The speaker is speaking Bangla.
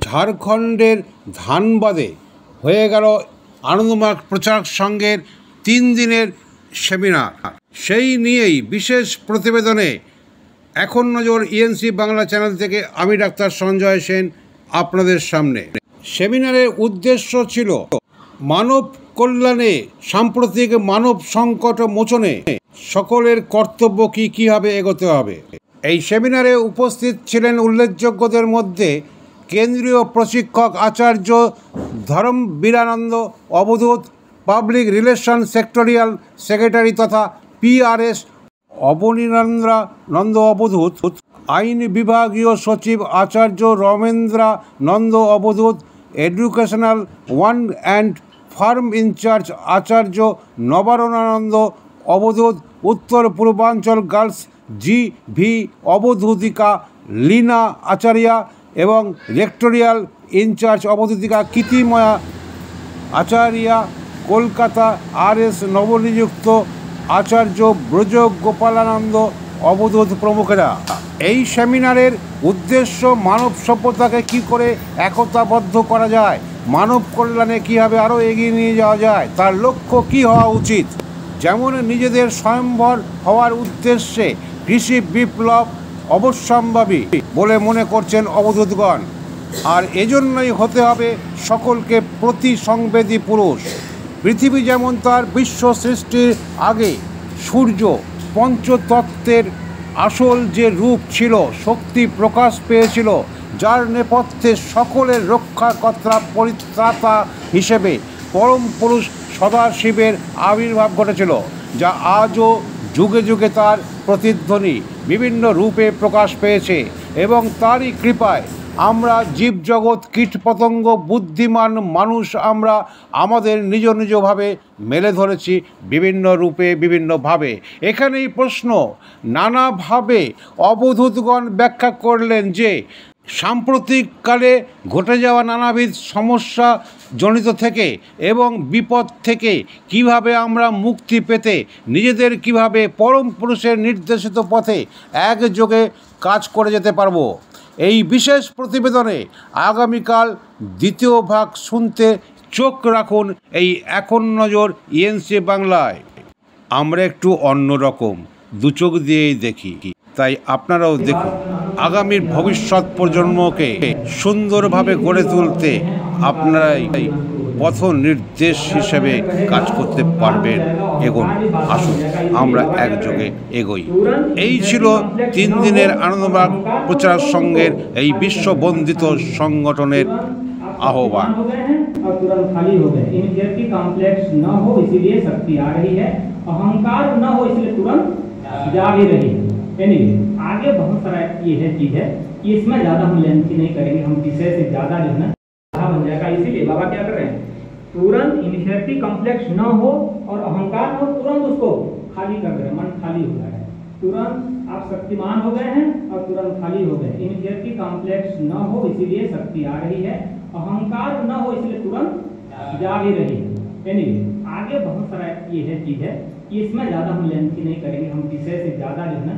ঝাড়খণ্ডের ধানবাদে হয়ে গেল আনন্দমার্গ প্রচারক সংঘের 3 দিনের সেমিনার। সেই নিয়েই বিশেষ প্রতিবেদনে এখন নজর ইএনসি বাংলা চ্যানেল থেকে আমি ডাক্তার সঞ্জয় সেন আপনাদের সামনে। সেমিনারের উদ্দেশ্য ছিল মানব কল্যাণে সাম্প্রতিক মানব সংকট মোচনে সকলের কর্তব্য কীভাবে এগোতে হবে। এই সেমিনারে উপস্থিত ছিলেন উল্লেখযোগ্যদের মধ্যে কেন্দ্রীয় প্রশিক্ষক Acharya Dharmavirananda Avadhut, public relation sectorial secretary তথা PRS অবনীন্দ্রানন্দ অবধূত, আইন বিভাগীয় সচিব Acharya Ramendrananda Avadhut, educational one and farm incharge Acharya Nabarunananda Avadhut, উত্তর পূর্বাঞ্চল গার্লস GV অবধূতিকা লীনা আচার্যা এবং রেক্টোরিয়াল ইনচার্জ অবধূতিকা কীর্তিময়া আচার্যা, কলকাতা RS নবনিযুক্ত আচার্য ব্রজ গোপালানন্দ অবধূত প্রমুখেরা। এই সেমিনারের উদ্দেশ্য মানব সভ্যতাকে কী করে একতাবদ্ধ করা যায়, মানব কল্যাণে কীভাবে আরও এগিয়ে নিয়ে যাওয়া যায়, তার লক্ষ্য কী হওয়া উচিত। যেমন নিজেদের স্বয়ংভর হওয়ার উদ্দেশ্যে কৃষি বিপ্লব অবশ্যম্ভাবী বলে মনে করছেন অবধূতগণ, আর এজন্যই হতে হবে সকলকে প্রতি সংবেদী পুরুষ। পৃথিবী যেমন তার বিশ্ব সৃষ্টির আগে সূর্য পঞ্চতত্ত্বের আসল যে রূপ ছিল, শক্তি প্রকাশ পেয়েছিল, যার নেপথ্যে সকলের রক্ষাকর্তা পরিত্রাতা হিসেবে পরম পুরুষ সদাশিবের আবির্ভাব ঘটেছিল, যা আজও যুগে যুগে তার প্রতিধ্বনি বিভিন্ন রূপে প্রকাশ পেয়েছে। এবং তারই কৃপায় আমরা জীবজগৎ, কীটপতঙ্গ, বুদ্ধিমান মানুষ আমরা আমাদের নিজ নিজভাবে মেলে ধরেছি বিভিন্ন রূপে বিভিন্নভাবে। এখানেই প্রশ্ন, নানাভাবে অবধূতগণ ব্যাখ্যা করলেন যে সাম্প্রতিককালে ঘটে যাওয়া নানাবিধ সমস্যা জনিত থেকে এবং বিপদ থেকে কিভাবে আমরা মুক্তি পেতে নিজেদের কিভাবে পরম পুরুষের নির্দেশিত পথে একযোগে কাজ করে যেতে পারবো। এই বিশেষ প্রতিবেদনে আগামীকাল দ্বিতীয় ভাগ শুনতে চোখ রাখুন এই এখন নজর ইএনসি বাংলায়। আমরা একটু অন্যরকম, দু চোখ দিয়েই দেখি, তাই আপনারাও দেখুন। আগামীর ভবিষ্যৎ প্রজন্মকে সুন্দরভাবে গড়ে তুলতে আপনারাই পথ নির্দেশ হিসেবে কাজ করতে পারবেন। এগোন, আসুন আমরা একযোগে এগোই। এই ছিল 3 দিনের আনন্দমার্গ প্রচারক সংঘের এই বিশ্ববন্দিত সংগঠনের আহ্বান। आगे बहुत सारा ये है चीज है कि इसमें ज्यादा हम लेंथ नहीं करेंगे, हम विषय से ज्यादा जो है ना बन जाएगा। इसीलिए बाबा क्या कर रहे हैं, तुरंत इनिशिएटिव कॉम्प्लेक्स न हो और अहंकार हो, तुरंत उसको खाली कर रहे हैं, मन खाली हो रहा है। तुरंत आप शक्तिमान हो गए हैं और तुरंत खाली हो गए। इनिशिएटिव कॉम्प्लेक्स न हो इसीलिए शक्ति आ रही है, अहंकार न हो इसलिए तुरंत जा भी रही है। आगे बहुत सारा ये है चीज है कि इसमें ज्यादा हम लेंथ नहीं करेंगे, हम विषय से ज्यादा जो है ना